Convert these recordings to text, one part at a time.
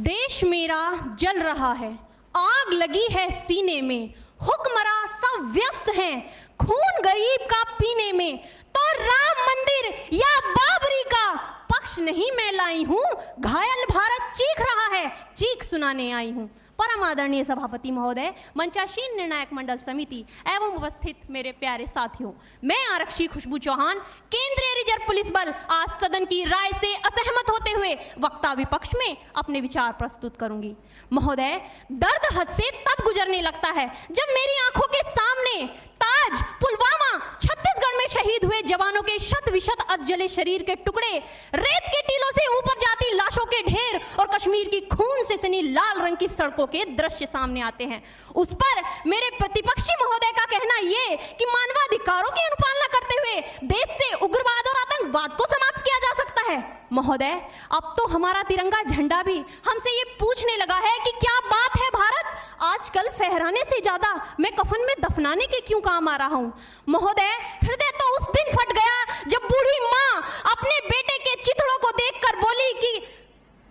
देश मेरा जल रहा है, आग लगी है सीने में, हुक्मरां सब व्यस्त हैं खून गरीब का पीने में। तो राम मंदिर या बाबरी का पक्ष नहीं मैं लाई हूं, घायल भारत चीख रहा है, चीख सुनाने आई हूं। परम आदरणीय सभापति महोदय, मंचासीन निर्णायक मंडल समिति एवं उपस्थित मेरे प्यारे साथियों, मैं आरक्षी खुशबू चौहान केंद्रीय रिजर्व पुलिस बल आज सदन की राय से असहमत होते हुए वक्ता विपक्ष में अपने विचार प्रस्तुत करूंगी। महोदय, दर्द हद से तब गुजरने लगता है जब मेरी आंखों के सामने ताज, पुलवामा, छत्तीसगढ़ में शहीद हुए जवानों के शत विशत अधजले शरीर के टुकड़े, रेत के टीलों से ऊपर जाती लाशों के ढेर और कश्मीर की खून से सनी लाल रंग की सड़कों के दृश्य सामने आते हैं। उस पर मेरे प्रतिपक्षी महोदय का कहना ये कि मानवाधिकारों की अनुपालना करते हुए देश से उग्रवाद और आतंकवाद को समाप्त किया जा सकता है। महोदय, अब तो हमारा तिरंगा झंडा भी हमसे ये पूछने लगा है कि क्या बात है भारत, आजकल फहराने से ज्यादा मैं कफन में दफनाने के क्यों काम आ रहा हूं। महोदय, हृदय तो उस दिन फट गया जब बूढ़ी मां अपने बेटे के चिथड़ों को देखकर बोली कि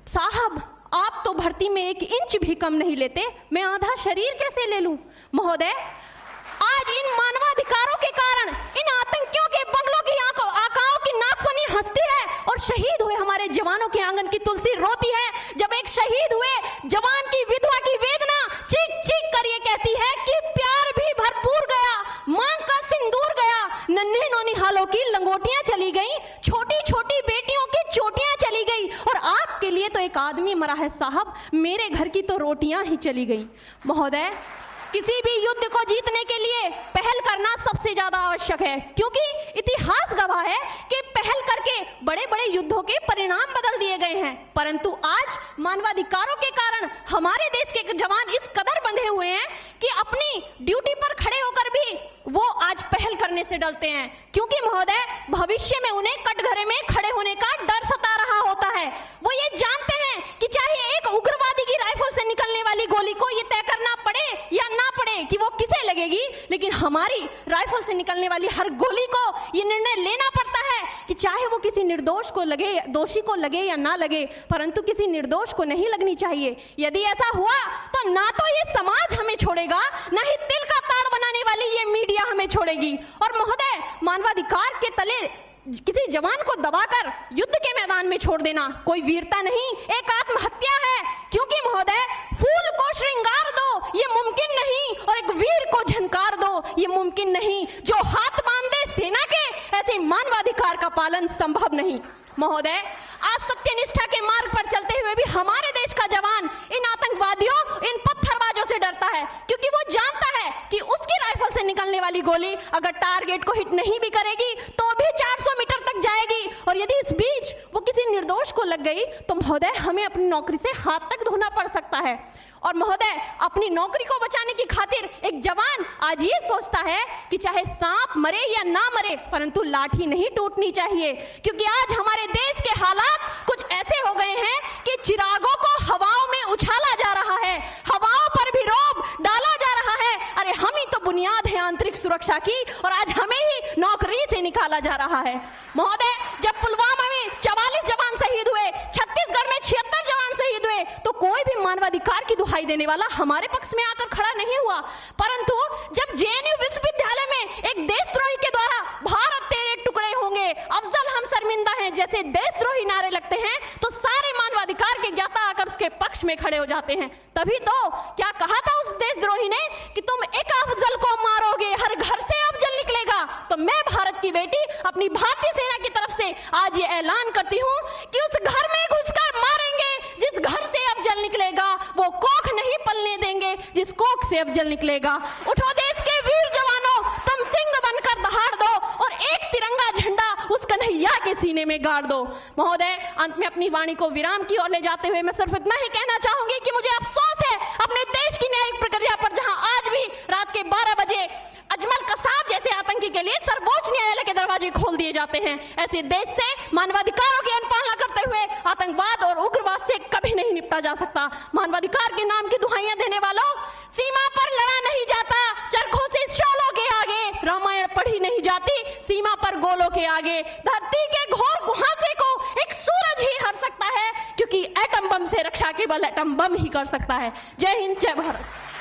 साहब, आप तो भर्ती में 1 इंच भी कम नहीं लेते, मैं आधा शरीर कैसे ले लूं। महोदय, आज इन मानवाधिकारों के कारण इन आतंकियों के बंगलों की आकाओं की नाकफनी हंसती है और शहीद हुए हमारे जवानों के आंगन की तुलसी रोती है। जब एक शहीद हुए जवान की विधवा की वेदना चीख चीख कर ये कहती है कि प्यार भी भरपूर गया, मांग का सिंदूर गया, नन्हे नौनिहालों की लंगोटियां चली गई, छोटी छोटी बेटियों की चोटियां चली गई और आपके लिए तो एक आदमी मरा है साहब, मेरे घर की तो रोटियां ही चली गई। महोदय, किसी भी युद्ध को जीतने के लिए पहल करना सबसे ज्यादा आवश्यक है, क्योंकि इतिहास गवाह है कि पहल करके बड़े बड़े युद्धों के परिणाम बदल दिए गए हैं। परंतु आज मानवाधिकारों के कारण हमारे देश के जवान इस कदर बंधे हुए हैं कि अपनी ड्यूटी पर खड़े होकर भी वो आज पहल करने से डरते हैं, क्योंकि महोदय भविष्य में उन्हें कटघरे में खड़े होने का डर सता रहा होता है। वो ये जानते हैं कि चाहे एक उग्रवादी की राइफल से निकलने वाली गोली को ये तय करना पड़े या ना पड़े कि वो किसे लगेगी, लेकिन हमारी राइफल से निकलने वाली हर गोली को ये निर्णय लेना पड़ता है कि चाहे वो किसी निर्दोष को लगे, दोषी को लगे या ना लगे, परंतु किसी निर्दोष को नहीं लगनी चाहिए। यदि ऐसा हुआ तो ना तो ये समाज हमें छोड़ेगा, ना ही तिल का ताड़ बनाने वाली ये मीडिया हमें छोड़ेगी। और महोदय, मानवाधिकार के तले किसी जवान को दबाकर युद्ध के मैदान में छोड़ देना कोई वीरता नहीं, एक आत्महत्या है। क्योंकि महोदय, फूल को श्रृंगार दो ये मुमकिन नहीं और एक वीर को झनकार दो ये मुमकिन नहीं। जो हाथ बांधे सेना के, ऐसे मानवाधिकार का पालन संभव नहीं। महोदय, आज सत्यनिष्ठा के मार्ग पर चलते हुए भी हमारे देश का जवान इन आतंकवादियों, इन पत्थरबाजों से डरता है, क्योंकि वो जानता है कि उसकी राइफल से निकलने वाली गोली अगर टारगेट को हिट नहीं भी करेगी तो भी 400 मीटर तक जाएगी, और यदि इस बीच वो किसी निर्दोष को लग गई तो महोदय हमें अपनी नौकरी से हाथ तक धोना पड़ सकता है। और महोदय, अपनी नौकरी को बचाने की खातिर एक जवान आज ये सोचता है कि चाहे सांप मरे या ना मरे, परंतु लाठी नहीं टूटनी चाहिए, क्योंकि आज हमारे देश के हालात कुछ ऐसे हो गए हैं कि चिरागों को हवाओं में उछाला जा रहा है, हवाओं पर भी रोब डाला जा रहा है। अरे हम ही तो बुनियाद है आंतरिक सुरक्षा की, और आज हमें ही नौकरी से निकाला जा रहा है। महोदय, जब पुलवामा में 44 जवान शहीद हुए, छत्तीसगढ़ में 76 जवान शहीद हुए, तो कोई भी मानवाधिकार की दुहाई देने वाला हमारे पक्ष में आकर खड़ा नहीं हुआ। परंतु जब जेएनयू विश्वविद्यालय में एक देशद्रोही के द्वारा भारत तेरे टुकड़े होंगे, अफजल हम शर्मिंदा हैं जैसे देशद्रोही नारे लगते हैं, तो सारे मानवाधिकार के ज्ञाता आकर उसके पक्ष में खड़े हो जाते हैं। तभी तो क्या कहा था उस देशद्रोही ने कि तुम एक अफजल को मारोगे, हर घर से अफजल निकलेगा। तो मैं भारत की बेटी अपनी भारतीय सेना की तरफ से आज ये ऐलान करती हूँ कि उस घर में घुसकर मारेंगे जिस घर से अफजल निकलेगा, वो कोख नहीं पलने देंगे जिस कोख से अफजल निकलेगा। उठो देश के वीर जवानों, तुम सिंह बनकर दहाड़ दो और एक तिरंगा झंडा उस कन्हैया के सीने में गाड़ दो। महोदय, अंत में अपनी वाणी को विराम की ओर ले जाते हुए मैं सिर्फ इतना ही कहना चाहूंगी कि मुझे अफसोस है अपने देश की न्यायिक प्रक्रिया पर, जहां आज भी रात के 12 बजे अजमल कसाब जैसे आतंकी के लिए सर्वोच्च न्यायालय के दरवाजे खोल दिए जाते हैं। ऐसे देश से मानवाधिकारों की अनुपालना करते हुए आतंकवाद और उग्रवाद से कभी नहीं निपटा जा सकता। मानवाधिकार के नाम की दुहाइयां देने वालों, सीमा पर लड़ा नहीं जाता चरखों से शोलों के आगे, रामायण पढ़ी नहीं जाती सीमा पर गोलों के आगे। धरती के घोर कुहासे को एक सूरज ही हर सकता है, क्योंकि एटम बम से रक्षा केवल एटम बम ही कर सकता है। जय हिंद, जय भारत।